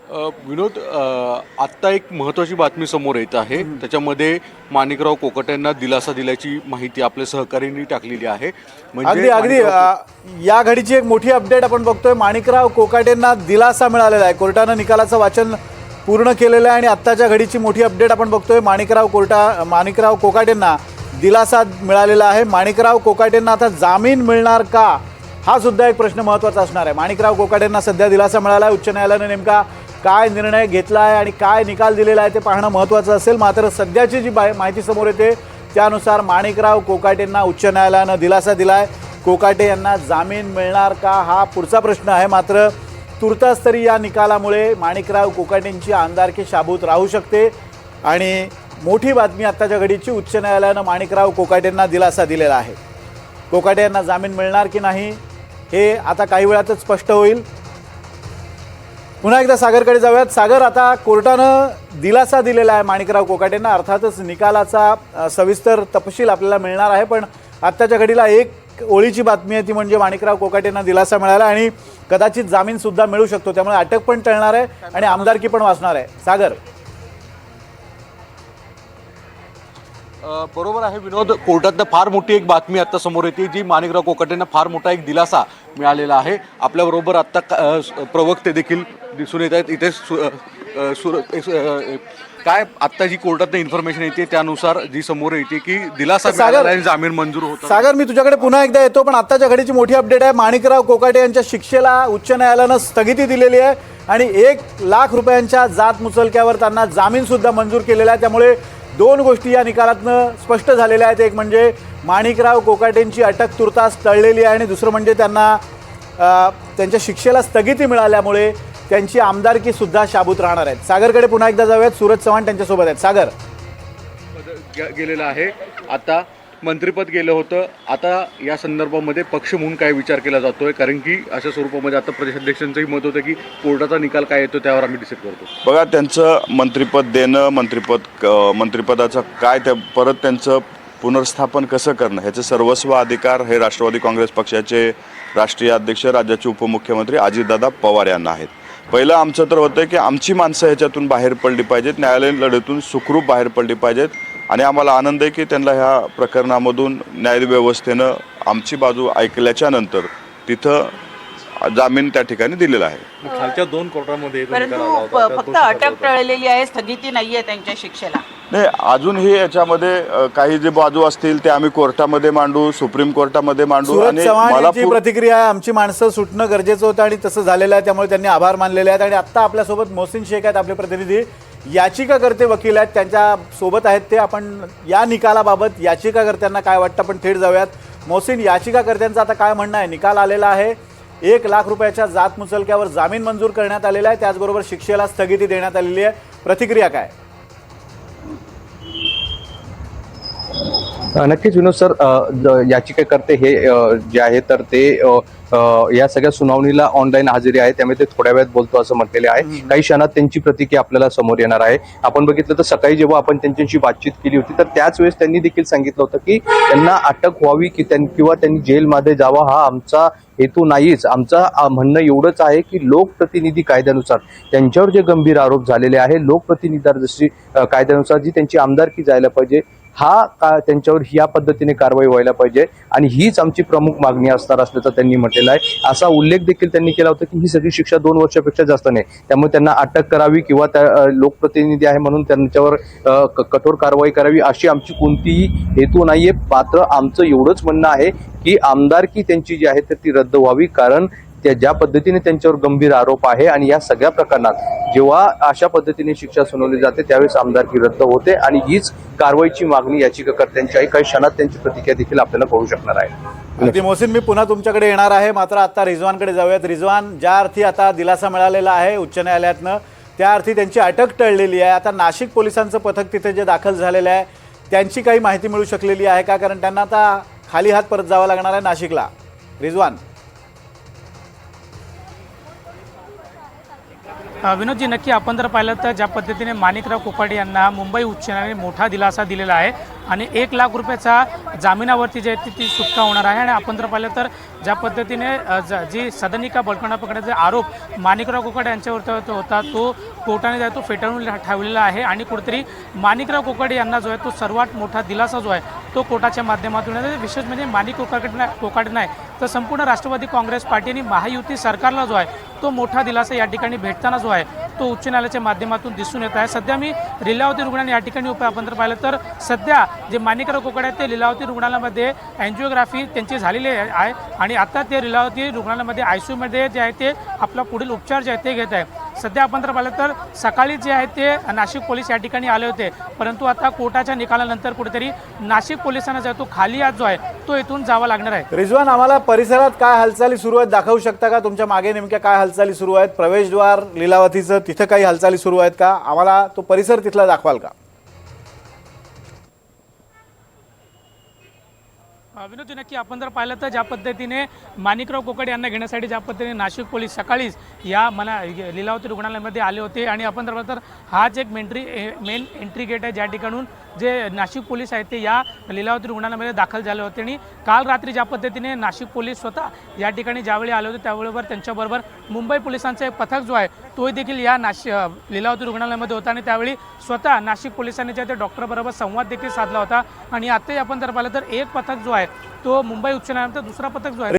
विनोद, आत्ता एक महत्त्वाची बातमी समोर येत आहे. त्याच्यामध्ये माणिकराव कोकाटेंना दिलासा दिल्याची माहिती आपल्या सहकाऱ्यांनी टाकलेली आहे. अगदी अगदी या घडीची एक मोठी अपडेट आपण बघतोय. माणिकराव कोकाटेंना दिलासा मिळालेला आहे. कोर्टानं निकालाचं वाचन पूर्ण केलेलं आहे आणि आत्ताच्या घडीची मोठी अपडेट आपण बघतोय. माणिकराव कोकाटेंना दिलासा मिळालेला आहे. माणिकराव कोकाटेंना आता जामीन मिळणार का, हा सुद्धा एक प्रश्न महत्त्वाचा असणार आहे. माणिकराव कोकाटेंना सध्या दिलासा मिळाला आहे. उच्च न्यायालयाने नेमका काय निर्णय घेतला आहे आणि काय निकाल दिलेला आहे ते पाहणं महत्त्वाचं असेल. मात्र सध्याची जी माहिती समोर येते त्यानुसार माणिकराव कोकाटेंना उच्च न्यायालयानं दिलासा दिला आहे. कोकाटे यांना जामीन मिळणार का, हा पुढचा प्रश्न आहे. मात्र तुर्तास तरी या निकालामुळे माणिकराव कोकाटेंची आमदारकी शाबूत राहू शकते. आणि मोठी बातमी आत्ताच्या घडीची, उच्च न्यायालयानं माणिकराव कोकाटेंना दिलासा दिलेला आहे. कोकाटे यांना जामीन मिळणार की नाही हे आता काही वेळातच स्पष्ट होईल. पुन्हा एकदा सागरकडे जाऊयात. सागर, आता कोर्टानं दिलासा दिलेला आहे माणिकराव कोकाटेंना. अर्थातच निकालाचा सविस्तर तपशील आपल्याला मिळणार आहे, पण आत्ताच्या घडीला एक ओळीची बातमी आहे, ती म्हणजे माणिकराव कोकाटेंना दिलासा मिळाला आणि कदाचित जामीनसुद्धा मिळू शकतो. त्यामुळे अटक पण टळणार आहे आणि आमदारकी पण वाचणार आहे. सागर. बरोबर आहे विनोद. कोर्टातनं फार मोठी एक बातमी आता समोर येते, जी माणिकराव कोकाटेंना फार मोठा एक दिलासा मिळालेला आहे. आपल्याबरोबर आत्ता प्रवक्ते देखील दिसून येत आहेत इथे. काय आत्ता जी कोर्टातनं इन्फॉर्मेशन येते त्यानुसार जी समोर येते की दिलासा मिळाला आणि जामीन मंजूर होतो. सागर, मी तुझ्याकडे पुन्हा एकदा येतो, पण आत्ताच्या घडीची मोठी अपडेट आहे. माणिकराव कोकाटे यांच्या शिक्षेला उच्च न्यायालयानं स्थगिती दिलेली आहे आणि 1,00,000 रुपयांच्या जात मुचलक्यावर त्यांना जामीनसुद्धा मंजूर केलेला आहे. त्यामुळे दोन गोष्टी या निकालातनं स्पष्ट झालेल्या आहेत. एक म्हणजे माणिकराव कोकाटेंची अटक तुर्तास टळलेली आहे आणि दुसरं म्हणजे त्यांना त्यांच्या शिक्षेला स्थगिती मिळाल्यामुळे त्यांची आमदारकी सुद्धा शाबूत राहणार आहेत. सागरकडे पुन्हा एकदा जाऊयात. सूरज चव्हाण त्यांच्यासोबत आहेत. सागर. गेलेलं आहे, आता मंत्रिपद गेलं होतं. आता या संदर्भामध्ये पक्ष म्हणून काय विचार केला जातोय, कारण की अशा स्वरूपामध्ये आता प्रदेशाध्यक्षांचंही मत होतं की कोर्टाचा निकाल काय येतो त्यावर आम्ही डिसाईड करतो. बघा, त्यांचं मंत्रिपद देणं, मंत्रिपदाचं काय, त्या परत त्यांचं पुनर्स्थापन कसं करणं, ह्याचे सर्वस्व अधिकार हे राष्ट्रवादी काँग्रेस पक्षाचे राष्ट्रीय अध्यक्ष, राज्याचे उपमुख्यमंत्री अजितदादा पवार यांना आहेत. पहिलं आमचं तर होतं की आमची माणसं ह्याच्यातून बाहेर पडली पाहिजेत, न्यायालयीन लढ्यातून सुखरूप बाहेर पडली पाहिजेत. आणि आम्हाला आनंद आहे की त्यांना ह्या प्रकरणामधून न्यायव्यवस्थेनं आमची बाजू ऐकल्याच्या नंतर तिथं जामीन त्या ठिकाणी दिलेला आहे. खालच्या दोन कोर्टामध्ये परंतु फक्त अटक टळलेली आहे, स्थगिती नाहीये त्यांच्या शिक्षेला. नाही, अजूनही याच्यामध्ये काही जे बाजू असतील ते आम्ही कोर्टामध्ये मांडू, सुप्रीम कोर्टामध्ये मांडू. सूरज आणि चव्हाण मला यांची प्रतिक्रिया आहे, आमची माणसं सुटणं गरजेचं होतं आणि तसं झालेलं आहे, त्यामुळे त्यांनी आभार मानलेले आहेत. आणि आत्ता आपल्यासोबत मोहसिन शेख आहेत, आपले प्रतिनिधी, याचिकाकर्ते वकील आहेत, त्यांच्या सोबत आहेत ते. आपण या निकालाबाबत याचिकाकर्त्यांना काय वाटतं आपण थेट जाऊयात. मोहसिन, याचिकाकर्त्यांचं आता काय म्हणणं आहे? निकाल आलेला आहे, 1,00,000 रुपयाच्या जात मुचलक्यावर जामीन मंजूर करण्यात आलेला आहे, त्याचबरोबर शिक्षेला स्थगिती देण्यात आलेली आहे. प्रतिक्रिया काय? नक्कीच विनोद सर, याचिकाकर्ते हे जे आहे तर ते या सगळ्या सुनावणीला ऑनलाईन हजेरी आहे, त्यामुळे ते थोड्या वेळात बोलतो असं म्हटलेले आहे. काही क्षणात त्यांची प्रतिक्रिया आपल्याला समोर येणार आहे. आपण बघितलं तर सकाळी जेव्हा आपण त्यांच्याशी बातचीत केली होती तर त्याच वेळेस त्यांनी देखील सांगितलं होतं की त्यांना अटक व्हावी किंवा त्यांनी जेलमध्ये जावं हा आमचा हेतू नाहीच. आमचं म्हणणं एवढंच आहे की लोकप्रतिनिधी कायद्यानुसार त्यांच्यावर जे गंभीर आरोप झालेले आहे, लोकप्रतिनिधी जशी कायद्यानुसार जी त्यांची आमदारकी जायला पाहिजे, त्यांच्यावर या पद्धतीने कारवाई व्हायला पाहिजे आणि हीच आमची प्रमुख मागणी असणार असल्याचं त्यांनी म्हटलेलं आहे. असा उल्लेख देखील त्यांनी केला होता की ही सगळी शिक्षा 2 वर्षापेक्षा जास्त नाही, त्यामुळे त्यांना अटक करावी किंवा लोकप्रतिनिधी आहे म्हणून त्यांच्यावर कठोर कारवाई करावी अशी आमची कोणतीही हेतू नाहीये. मात्र आमचं एवढंच म्हणणं आहे की आमदारकी त्यांची जी आहे तर ती रद्द व्हावी, कारण ज्या पद्धतीने त्यांच्यावर गंभीर आरोप आहे आणि या सगळ्या प्रकरणात जेव्हा अशा पद्धतीने शिक्षा सुनावली जाते त्यावेळेस आमदारकी रद्द होते आणि हीच कारवाईची मागणी याचिकाकर्त्यांची आहे. काही क्षणात त्यांची प्रतिक्रिया देखील आपल्याला कळू शकणार आहे. अगदी मोहसिन, मी पुन्हा तुमच्याकडे येणार आहे, मात्र आता रिजवानकडे जाऊयात. रिजवान, ज्या अर्थी आता दिलासा मिळालेला आहे उच्च न्यायालयातनं, त्या अर्थी त्यांची अटक टळलेली आहे. आता नाशिक पोलिसांचं पथक तिथे जे दाखल झालेलं आहे त्यांची काही माहिती मिळू शकलेली आहे का? कारण त्यांना आता खाली हात परत जावं लागणार आहे नाशिकला. रिजवान. विनोदजी, नक्की आपण जर पाहिलं तर ज्या पद्धतीने माणिकराव कोकाटे यांना मुंबई उच्च न्यायालयाने मोठा दिलासा दिलेला आहे आणि 1 लाख रुपयाचा जामिनावरती जी आहे ती सुटका होणार आहे. आणि आपण जर पाहिलं तर ज्या पद्धतीने जी सदनिका बळकावणा पकडण्याचे आरोप माणिकराव कोकाटे यांच्यावरती होता तो कोर्टाने जो आहे तो फेटाळून ठेवलेला आहे. आणि कुठेतरी माणिकराव कोकाटे यांना जो आहे तो सर्वात मोठा दिलासा जो आहे तो कोर्टाच्या माध्यमातून आहे. विशेष म्हणजे कोकाटे नाही तर संपूर्ण राष्ट्रवादी काँग्रेस पार्टी आणि महायुती सरकारला जो आहे तो मोठा दिलासा या ठिकाणी भेटताना जो आहे तो उच्च न्यायालयाच्या माध्यमातून दिसून येत आहे. सध्या मी लीलावती रुग्णालय या ठिकाणी आपण जर पाहिलं तर सध्या जे माणिकराव कोकाटे आहेत ते लीलावती रुग्णालयामध्ये अँजिओग्राफी त्यांची झालेली आहे आणि आता ते लीलावती रुग्णालयामध्ये ICUमध्ये जे आहे ते आपला पुढील उपचार जे आहे ते घेत आहे. सध्या आपण जर पाहिलं तर सकाळी जे आहे ते नाशिक पोलीस या ठिकाणी आले होते, परंतु आता कोर्टाच्या निकालानंतर कुठेतरी नाशिक पोलिसांना जो आहे तो खाली आज जो आहे तो इथून जावा लागणार आहे. रिजवान, आम्हाला परिसरात काय हालचाली सुरू आहेत दाखवू शकता का? तुमच्या मागे नेमक्या काय हालचाली सुरू आहेत? प्रवेशद्वार लीलावतीचं तिथं काही हालचाली सुरू आहेत का? आम्हाला तो परिसर तिथला दाखवाल का? विनोद, नक्की आपण जर पाहिलं तर ज्या पद्धतीने माणिकराव कोकाटे यांना घेण्यासाठी ज्या पद्धतीने नाशिक पोलीस सकाळीच या लीलावती रुग्णालयामध्ये आले होते आणि आपण जर पाहिलं तर हाच एक मेन एंट्री गेट आहे ज्या ठिकाणून जे नाशिक पोलीस आहेत ते या लीलावती रुग्णालयामध्ये दाखल झाले होते. आणि काल रात्री ज्या पद्धतीने नाशिक पोलीस स्वतः या ठिकाणी ज्यावेळी आले होते त्यावेळेवर त्यांच्याबरोबर मुंबई पोलिसांचा एक पथक जो आहे तोही देखील या लीलावती रुग्णालयामध्ये होता आणि त्यावेळी स्वतः नाशिक पोलिसांनी जे ते डॉक्टरबरोबर संवाद देखील साधला होता. आणि आत्ताही आपण जर पाहिलं तर एक पथक जो आहे तो मुंबई उच्च न्यायालयाचा, दुसरा पथक जो आहे